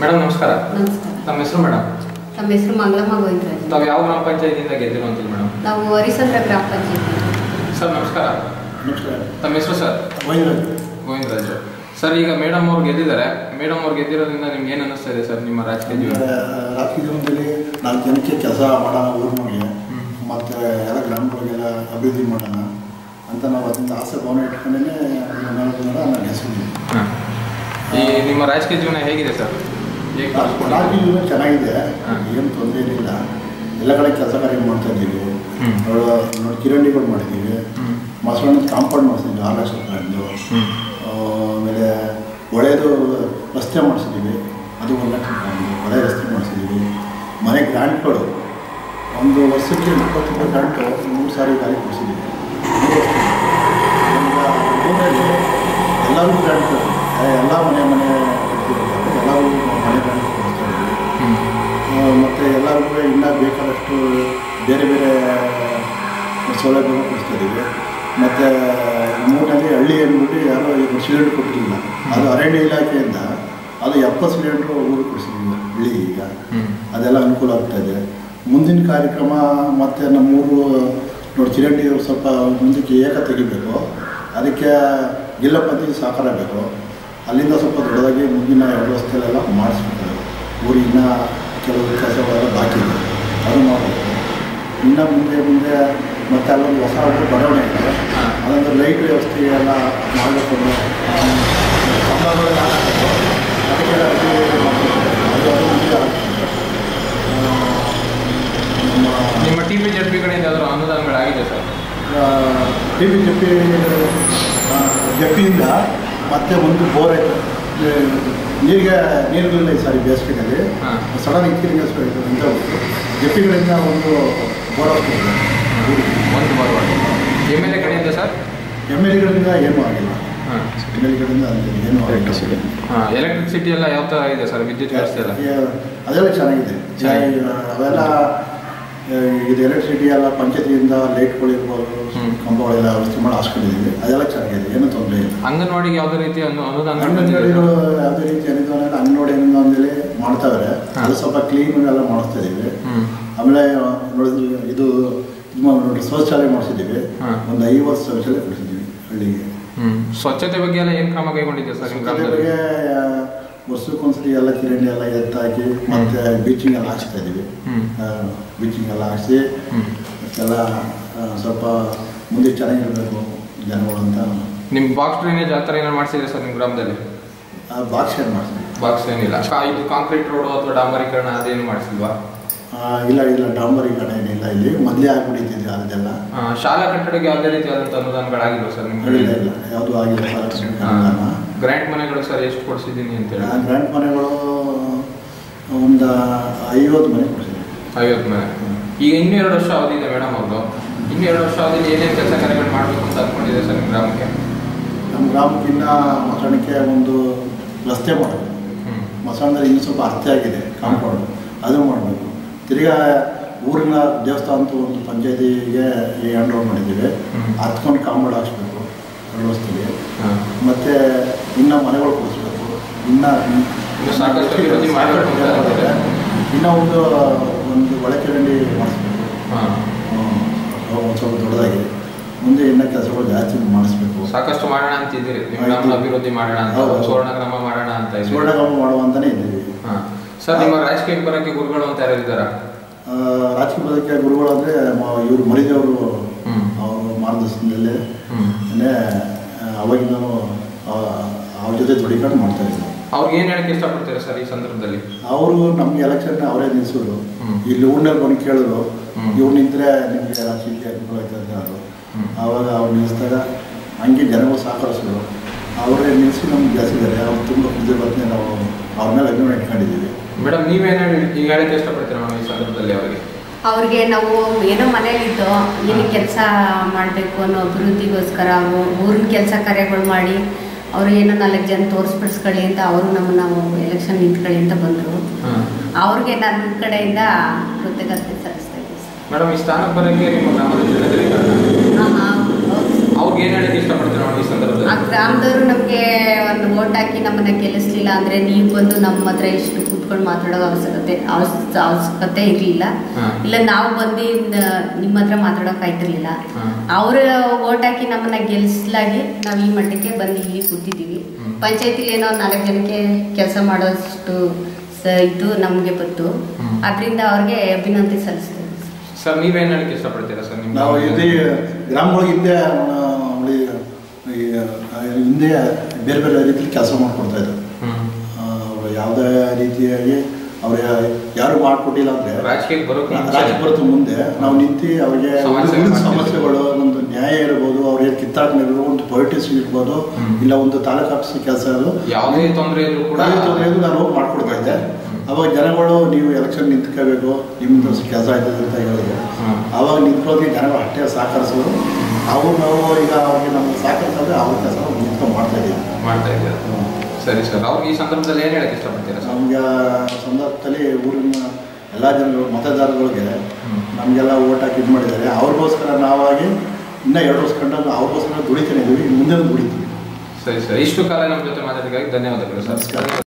Madam ನಮಸ್ಕಾರ. ನಮಸ್ಕಾರ. ತಮ್ಮ ಹೆಸರು ಮೇಡಮ್? ನಮ್ಮ ಹೆಸರು ಮಂಗಳಮ್ಮ ಗೋವಿಂದರಾಜ್. ತಾವು ಯಾವ ಗ್ರಾಮ ಪಂಚಾಯತಿಯಿಂದ ಗೆದ್ದಿರುವಂಥದ್ದು ಮೇಡಮ್? ನಾವು ಹರಿಸಂದ್ರ ಗ್ರಾಮ ಪಂಚಾಯತಿ. ಸರ್ ನಮಸ್ಕಾರ. ನಮಸ್ಕಾರ. ತಮ್ಮ ಹೆಸರು ಸರ್? ಗೋವಿಂದರಾಜ್. ಸರ್ ಈಗ ಮೇಡಮ್ ಅವ್ರು ಗೆದ್ದಿದ್ದಾರೆ. ಮೇಡಮ್ ಅವ್ರು ಗೆದ್ದಿರೋದ್ರಿಂದ ನಿಮ್ಗೆ ಏನು ಅನ್ನಿಸ್ತಾ ಇದೆ ಸರ್ ನಿಮ್ಮ ರಾಜಕೀಯ ಜೀವನ? ರಾಜಕೀಯ ಜೀವನದಲ್ಲಿ 4 ಜನಕ್ಕೆ ಕೆಲಸ ಮಾಡೋಣ ಊರಿನೊಳಗೆ, ಮತ್ತು ಎಲ್ಲ ಗ್ರಾಮಗಳಿಗೆಲ್ಲ ಅಭಿವೃದ್ಧಿ ಮಾಡೋಣ ಅಂತ ನಾವು ಅದರಿಂದ ಆಸೆ ಭಾವನೆ ಇಟ್ಕೊಂಡೇ ನಾನು ಹೆಸರು. ಈ ನಿಮ್ಮ ರಾಜಕೀಯ ಜೀವನ ಹೇಗಿದೆ ಸರ್? ರಾಜಕೀಯ ಜೀವನ ಚೆನ್ನಾಗಿದೆ, ಏನು ತೊಂದರೆ ಏನಿಲ್ಲ. ಎಲ್ಲ ಕಡೆ ಕೆಲಸ ಕಾರ್ಯ ಮಾಡ್ತಾ ಇದ್ದೀವಿ. ನೋಡಿ ಕಿರಂಡಿಗಳು ಮಾಡಿದ್ದೀವಿ, ಮೊಸರನ್ನ ಕಾಂಪೌಂಡ್ ಮಾಡಿಸಿದ್ವಿ 6 ಲಕ್ಷ ರೂಪಾಯಿದ್ದು. ಆಮೇಲೆ ಒಳ್ಳೆಯದು ರಸ್ತೆ ಮಾಡಿಸಿದ್ದೀವಿ, ಅದು 1 ಲಕ್ಷ ರೂಪಾಯಿ ಒಳ್ಳೆಯ ರಸ್ತೆ ಮಾಡಿಸಿದ್ದೀವಿ. ಮನೆ ಗ್ರಾಂಟ್ಗಳು ಒಂದು ವರ್ಷಕ್ಕೆ 20 ರೂಪಾಯಿ ಗ್ರಾಂಟು 3 ಸಾರಿ ಗಾಡಿ ಕೊಡಿಸಿದ್ದೀವಿ. ಊರಲ್ಲಿ ಎಲ್ಲರೂ ಗ್ರಾಂಟ್, ಎಲ್ಲ ಮನೆ ಎಲ್ಲರೂ ಮನೆ ಗ್ರಾಂಟ್ ಕೊಡಿಸ್ತಾ ಇದ್ದೀವಿ. ಮತ್ತು ಎಲ್ಲರಿಗೂ ಇನ್ನೂ ಬೇಕಾದಷ್ಟು ಬೇರೆ ಬೇರೆ ಸೌಲಭ್ಯಗಳು ಕೊಡಿಸ್ತಾ ಇದ್ದೀವಿ. ಮತ್ತು ನಮ್ಮೂರಿನಲ್ಲಿ ಹಳ್ಳಿ ಅಂದ್ಬಿಟ್ಟು ಯಾರೋ ಈಗ ಸಿಲಿಂಡ್ರ್ ಕೊಟ್ಟಿರಲಿಲ್ಲ, ಅದು ಅರಣ್ಯ ಇಲಾಖೆಯಿಂದ ಅದು 70 ಸಿಲಿಂಡ್ರು ಊರಿಗೆ ಕೊಡಿಸಿದ್ದೀವಿ ಹಳ್ಳಿ. ಈಗ ಅದೆಲ್ಲ ಅನುಕೂಲ ಆಗ್ತಾಯಿದೆ. ಮುಂದಿನ ಕಾರ್ಯಕ್ರಮ ಮತ್ತು ನಮ್ಮೂರು ನೋಡಿ ಚಿರಂಡಿ ಸ್ವಲ್ಪ ಮುಂದಕ್ಕೆ ಏಕ ತೆಗಿಬೇಕು, ಅದಕ್ಕೆ ಜಿಲ್ಲಾ ಪಂಚಾಯತಿ ಸಹಕಾರ ಬೇಕು. ಅಲ್ಲಿಂದ ಸ್ವಲ್ಪ ದೊಡ್ಡದಾಗಿ ಮುಂದಿನ 2 ವರ್ಷದಲ್ಲೆಲ್ಲ ಮಾಡಿಸ್ಬೇಕು. ಊರಿನ ಕೆಲವು ಕೆಲಸಗಳೆಲ್ಲ ಬಾಕಿ ಇದೆ, ಅದು ಮಾಡಬೇಕು. ಇನ್ನು ಮುಂದೆ ಮತ್ತು ಅಲ್ಲೊಂದು ಹೊಸ ಬಡಾವಣೆ ಇದೆ, ಅದೊಂದು ಲೈಟ್ ವ್ಯವಸ್ಥೆ ಎಲ್ಲ ಮಾಡಬೇಕು. ಕಂಬಗಳೆಲ್ಲ ಹಾಕಬೇಕು, ಅದಕ್ಕೆಲ್ಲ ನಿಮ್ಮ TPJP ಕಡೆಯಿಂದ ಯಾವ್ದಾದ್ರು ಅನುದಾನಗಳಾಗಿದೆ ಸರ್? ಜಪ್ಪಿಯಿಂದ ಮತ್ತೆ ಒಂದು ಬೋರ್ ಆಯಿತು, ನೀರುಗಳಿಲ್ಲ ಈ ಸಾರಿ ಬೇಸಿಗೆಯಲ್ಲಿ. ಸಡನ್ ಇತ್ತೀರಿಗೆ ಅಂತ ಜಪ್ಪಿಗಳಿಂದ ಒಂದು ಬೋರ್ ಆಗ್ತದೆ. ಒಂದು ಬೋರ್ MLA ಕಡೆಯಿಂದ ಸರ್? MLAಗಳಿಂದ ಏನೂ ಆಗಿಲ್ಲ. MLAಗಳಿಂದ ಏನೂ ಆಗಿಲ್ಲ. ಎಲೆಕ್ಟ್ರಿಸಿಟಿ ಎಲ್ಲ ಯಾವ ಥರ ಇದೆ ಸರ್? ವಿದ್ಯುತ್ ವ್ಯವಸ್ಥೆ ಎಲ್ಲ ಅದೆಲ್ಲ ಚೆನ್ನಾಗಿದೆ. ಅವೆಲ್ಲ ಇದು ಎಲೆಕ್ಟ್ರಿಸಿಟಿ ಎಲ್ಲ ಪಂಚಾಯತಿಯಿಂದ ಲೈಟ್ಗಳಿರ್ಬೋದು, ಕಂಬಗಳೆಲ್ಲ ವ್ಯವಸ್ಥೆ ಮಾಡಿ ಹಾಸ್ಕೊಂಡಿದ್ದೀವಿ. ಅದೆಲ್ಲ ಚೆನ್ನಾಗಿದೆ, ಏನೂ ತೊಂದರೆ ಇಲ್ಲ. ಅಂಗನವಾಡಿಗೆ ಯಾವುದೇ ರೀತಿ ಅನುದಾನ? ಅಂಗನವಾಡಿಗಳು ಯಾವುದೇ ರೀತಿ ಅನುದಾನ ಇಲ್ಲ. ಅಂಗನವಾಡಿಯಿಂದ ಅಂದೇಳಿ ಮಾಡ್ತಾವ್ರೆ, ಅದು ಸ್ವಲ್ಪ ಕ್ಲೀನ್ ಎಲ್ಲ ಮಾಡಿಸ್ತಾ ಇದ್ದೀವಿ. ಆಮೇಲೆ ನೋಡಿದ್ರೆ ಇದು ನೋಡಿ ಶೌಚಾಲಯ ಮಾಡಿಸಿದ್ದೀವಿ, ಒಂದು 50 ಶೌಚಾಲಯ ಕೊಡಿಸಿದ್ದೀವಿ ಹಳ್ಳಿಗೆ. ಸ್ವಚ್ಛತೆ ಬಗ್ಗೆ ಎಲ್ಲ ಏನು ಕ್ರಮ ಕೈಗೊಂಡಿದೆ ಸರ್? ಸ್ವಚ್ಛತೆ ಬಗ್ಗೆ ವರ್ಷಕ್ಕೊಂದ್ಸರಿ ಎಲ್ಲ ಕಿರಣಿ ಎಲ್ಲ ಎತ್ತಾಕಿ ಮತ್ತು ಬೀಚಿಂಗ್ ಎಲ್ಲ ಹಾಕ್ಸ್ತಾ ಇದ್ದೀವಿ. ಬೀಚಿಂಗ್ ಎಲ್ಲ ಹಾಕಿಸಿ ಎಲ್ಲ ಸ್ವಲ್ಪ ಮುಂದೆ ಚೆನ್ನಾಗಿರಬೇಕು ಜನಗಳು ಅಂತ. ನಿಮ್ಮ ಬಾಕ್ಸ್ ಡ್ರೈನೇಜ್ ಆ ಥರ ಏನಾರು ಮಾಡಿಸಿದ್ರೆ ಸರ್ ನಿಮ್ಮ ಗ್ರಾಮದಲ್ಲಿ? ಬಾಕ್ಸ್ ಏನು ಮಾಡಿಸ್ತೀವಿ. ಬಾಕ್ಸ್ ಏನಿಲ್ಲ. ಇದು ಕಾಂಕ್ರೀಟ್ ರೋಡು ಅಥವಾ ಡಾಂಬರೀಕರಣ ಅದೇನು ಮಾಡಿಸಿಲ್ವಾ? ಇಲ್ಲ ಡಾಂಬರೀಕರಣ ಏನಿಲ್ಲ. ಇಲ್ಲಿ ಮೊದಲೇ ಆಗಿಬಿಟ್ಟಿದ್ದೆ ಅದೆಲ್ಲ. ಶಾಲಾ ಕಟ್ಟಡಕ್ಕೆ ಯಾವುದೇ ರೀತಿಯಾದಂಥ ಅನುದಾನಗಳಾಗಿಲ್ಲ ಸರ್ ನಿಮ್ಮ? ಇಲ್ಲ ಯಾವುದೂ ಆಗಿಲ್ಲ. ಗ್ರ್ಯಾಂಟ್ ಮನೆಗಳು ಸರ್ ಎಷ್ಟು ಕೊಡಿಸಿದ್ದೀನಿ ಅಂತೇಳಿ? ಗ್ರ್ಯಾಂಟ್ ಮನೆಗಳು ಒಂದು 50 ಮನೆ ಕೊಡಿಸಿದ್ದೀನಿ. 50 ಮನೆ. ಈಗ ಇನ್ನೂ 2 ವರ್ಷ ಅವಧಿ ಇದೆ ಮೇಡಮ್ ಅವ್ರದ್ದು. ಇನ್ನೂ 2 ವರ್ಷ ಅವಧಿಯಲ್ಲಿ ಏನೇನು ಕೆಲಸ ಕಾರ್ಯಗಳು ಮಾಡಬೇಕು ಅಂತ ಅಂದ್ಕೊಂಡಿದೆ ಸರ್ ನಿಮ್ಮ ಗ್ರಾಮಕ್ಕೆ? ನಮ್ಮ ಗ್ರಾಮಕ್ಕಿಂತ ಮಸಣಕ್ಕೆ ಒಂದು ರಸ್ತೆ ಮಾಡಬೇಕು. ಮಸಣದಲ್ಲಿ ಇನ್ನೂ ಸ್ವಲ್ಪ ಅರ್ಥ ಆಗಿದೆ ಕಾಂಪೌಂಡು, ಅದು ಮಾಡಬೇಕು. ತಿರ್ಗಾ ಊರಿನ ದೇವಸ್ಥಾನ ಅಂತ ಒಂದು ಪಂಚಾಯತಿಗೆ ಹ್ಯಾಂಡ್ ಓವರ್ ಮಾಡಿದ್ದೀವಿ, ಹತ್ಕೊಂಡು ಕಾಂಪೌಂಡ್ ಹಾಕ್ಸ್ಬೇಕು ವ್ಯವಸ್ಥೆಗೆ. ಮತ್ತು ಇನ್ನೂ ಮನೆಗಳು ಕೊಡಿಸ್ಬೇಕು. ಇನ್ನೂ ಒಂದು ಒಳಚರಂಡಿ ಮಾಡಿಸ್ಬೇಕು, ಸ್ವಲ್ಪ ದೊಡ್ಡದಾಗಿ. ಮುಂದೆ ಇನ್ನೂ ಕೆಲಸಗಳು ಜಾಸ್ತಿ ಮಾಡಿಸ್ಬೇಕು. ಸಾಕಷ್ಟು ಮಾಡೋಣ ಅಂತಿದ್ದೀರಿ, ಅಭಿವೃದ್ಧಿ ಮಾಡೋಣ ಅಂತ, ಸುವರ್ಣಗ್ರಾಮ ಮಾಡೋಣ ಅಂತ. ಸುವರ್ಣಗ್ರಾಮ ಮಾಡುವಂತಾನೆ ಇದ್ದೀವಿ. ಸರ್ ನಿಮ್ಮ ರಾಜಕೀಯಕ್ಕೆ ಬರೋಕ್ಕೆ ಗುರುಗಳು ಅಂತ ಯಾರು ಇದ್ದಾರಾ? ರಾಜಕೀಯ ಬರೋಕ್ಕೆ ಗುರುಗಳು ಅಂದರೆ ಇವರು ಮರಿದೇವರು ಅವ್ರ ಮಾರ್ಗದರ್ಶನದಲ್ಲೇ ಅವಾಗಿಂದನೂ ಅವ್ರ ಜೊತೆ ದುಡಿಕೊಂಡು ಮಾಡ್ತಾ ಇದ್ರು. ಅವ್ರಿಗೆ ಏನು ಹೇಳಕ್ಕೆ ಇಷ್ಟಪಡ್ತಾರೆ ಸರ್ ಈ ಸಂದರ್ಭದಲ್ಲಿ? ಅವರು ನಮಗೆ ಎಲೆಕ್ಷನ್ ಅವರೇ ನಿಲ್ಲಿಸೋರು. ಇಲ್ಲಿ ಊರಿನಲ್ಲಿ ಬಂದು ಕೇಳಿದ್ರು, ಇವ್ರು ನಿಂತರೆ ನಿಮಗೆ ರಾಜಕೀಯ ಅನುಕೂಲ ಆಗ್ತದೆ ಅವರು. ಆವಾಗ ಅವ್ರು ನಿಲ್ಲಿಸಿದಾಗ ಹಂಗೆ ಜನಗಳು ಸಹಕರಿಸೋರು. ಅವರೇ ನಿಲ್ಲಿಸಿ ನಮ್ಗೆ ಬೆಳೆಸಿದ್ದಾರೆ. ಅವ್ರು ತುಂಬ ಕೃತಜ್ಞತೆ ನಾವು ಅವ್ರ ಮೇಲೆ ಅಭಿಮಾನ ಇಟ್ಕೊಂಡಿದ್ದೀವಿ. ಮೇಡಮ್ ನೀವೇನು ಈಗ ಹೇಳಕ್ಕೆ ಇಷ್ಟಪಡ್ತೀರಾ ಮೇಡಮ್ ಈ ಸಂದರ್ಭದಲ್ಲಿ ಅವ್ರಿಗೆ ನಾವು ಏನೋ ಮನೇಲಿದ್ದು ಏನಕ್ಕೆ ಕೆಲಸ ಮಾಡಬೇಕು ಅನ್ನೋ ಅಭಿವೃದ್ಧಿಗೋಸ್ಕರ ಊರಿನ ಕೆಲಸ ಕಾರ್ಯಗಳು ಮಾಡಿ ಅವರು ಏನೋ 4 ಜನ ತೋರಿಸ್ಬಿಡಿಸ್ಕೊಳ್ಳಿ ಅಂತ ಅವರು ನಾವು ಎಲೆಕ್ಷನ್ ನಿಂತ್ಕೊಳ್ಳಿ ಅಂತ ಬಂದರು. ಅವ್ರಿಗೆ ನನ್ನ ಕಡೆಯಿಂದ ಕೃತಜ್ಞತೆ ಸಲ್ಲಿಸ್ತಾ ಇದ್ದೀವಿ. ಮೇಡಮ್ ಈ ಸ್ಥಾನಕ್ಕೆ ಬರೋಕ್ಕೆ ನಿಮ್ಮ ಗ್ರಾಮದ ಜನರಿಗೆ ಅವ್ರಿಗೆ ಏನು ಹೇಳಕ್ಕೆ ಇಷ್ಟಪಡ್ತೀರಾ ನಾವು ಈ ಸಂದರ್ಭದಲ್ಲಿ? ಆ ಗ್ರಾಮದವರು ನಮಗೆ ಒಂದು ಓಟ್ ಹಾಕಿ ನಮ್ಮನ್ನ ಗೆಲ್ಲಿಸ್ಲಿಲ್ಲ ಅಂದರೆ ನೀವು ಬಂದು ನಮ್ಮ ಹತ್ರ ಇಷ್ಟು ಕೂತ್ಕೊಂಡು ಮಾತಾಡೋ ಅವಶ್ಯಕತೆ ಇರಲಿಲ್ಲ. ಇಲ್ಲ ನಾವು ಬಂದು ನಿಮ್ಮ ಹತ್ರ ಮಾತಾಡೋಕ್ಕಾಯ್ತಿರ್ಲಿಲ್ಲ. ಅವರು ಓಟ್ ಹಾಕಿ ನಮ್ಮನ್ನ ಗೆಲ್ಲಿಸಲಾಗಿ ನಾವು ಈ ಮಟ್ಟಕ್ಕೆ ಬಂದು ಇಲ್ಲಿ ಕೂತಿದ್ದೀವಿ. ಪಂಚಾಯತಿಲಿ ಏನೋ 4 ಜನಕ್ಕೆ ಕೆಲಸ ಮಾಡೋಷ್ಟು ಇದು ನಮಗೆ ಬಂತು. ಅದರಿಂದ ಅವ್ರಿಗೆ ಅಭಿನಂದನೆ ಸಲ್ಲಿಸ್ತೇವೆ. ಸರ್ ನೀವೇನು ಹೇಳಕ್ಕೆ ಇಷ್ಟಪಡ್ತೀರಾ ಸರ್? ನಾವು ಇಲ್ಲಿ ಗ್ರಾಮಗಳಿಗೆ ಹಿಂದೆ ಬೇರೆ ಬೇರೆ ರೀತಿಯಲ್ಲಿ ಕೆಲಸ ಮಾಡ್ಕೊಡ್ತಾ ಇದ್ದಾರೆ. ಯಾವುದೇ ರೀತಿಯಾಗಿ ಅವ್ರ ಯಾರು ಮಾಡಿಕೊಟ್ಟಿಲ್ಲ ಅಂದರೆ ರಾಜಕೀಯ ಬರೋದು ಮುಂದೆ ನಾವು ನಿಂತು ಅವ್ರಿಗೆ ಸಮಸ್ಯೆಗಳು, ಒಂದು ನ್ಯಾಯ ಇರ್ಬೋದು, ಅವ್ರಿಗೆ ಕಿತ್ತಾಟನೆ ಇರ್ಬೋದು, ಒಂದು ಪೊಲಿಟಿಕ್ಸ್ ಇರ್ಬೋದು, ಇಲ್ಲ ಒಂದು ತಾಲೂಕು ಆಫೀಸ್ ಕೆಲಸ ಯಾವುದೇ ತೊಂದರೆ ಇದ್ರೂ ಕೂಡ ನಾನು ಹೋಗಿ ಮಾಡ್ಕೊಡ್ತಾ ಇದ್ದೆ. ಅವಾಗ ಜನಗಳು ನೀವು ಎಲೆಕ್ಷನ್ ನಿಂತ್ಕೋಬೇಕು, ನಿಮ್ಮದು ಕೆಲಸ ಆಯ್ತದೆ ಅಂತ ಹೇಳಿದ್ರು. ಅವಾಗ ನಿಂತ್ಕೊಳ್ಳೋದಕ್ಕೆ ಜನಗಳು ಅಷ್ಟೇ ಸಹಕರಿಸೋದು. ನಾವು ಈಗ ಅವ್ರಿಗೆ ನಮ್ಗೆ ಸಹಕರಿಸಿದ್ರೆ ಅವ್ರ ಕೆಲಸ ನಿಂತ್ಕೊಂಡು ಮಾಡ್ತಾ ಇದ್ದೀವಿ. ಸರಿ ಸರ್, ಅವ್ರಿಗೆ ಈ ಸಂದರ್ಭದಲ್ಲಿ ಏನು ಹೇಳಕ್ಕೆ ಇಷ್ಟಪಡ್ತೀರಾ? ನಮ್ಗೆ ಸಂದರ್ಭದಲ್ಲಿ ಊರಿನ ಎಲ್ಲ ಜನಗಳು ಮತದಾರಗಳಿಗೆ ನಮಗೆಲ್ಲ ಓಟ್ ಹಾಕಿ ಇದು ಮಾಡಿದ್ದಾರೆ. ಅವ್ರಿಗೋಸ್ಕರ ನಾವಾಗಿ ಇನ್ನೂ 2 ವರ್ಷ ಕಂಡು ಅವ್ರಿಗೋಸ್ಕರ ದುಡಿತಾನೆ ಇದ್ದೀವಿ, ಮುಂದೆ ದುಡಿತೀವಿ. ಸರಿ ಸರ್, ಇಷ್ಟು ಕಾಲ ನಮ್ಮ ಜೊತೆ ಮಾತಾಡೋದಕ್ಕಾಗಿ ಧನ್ಯವಾದಗಳು ಸರ್.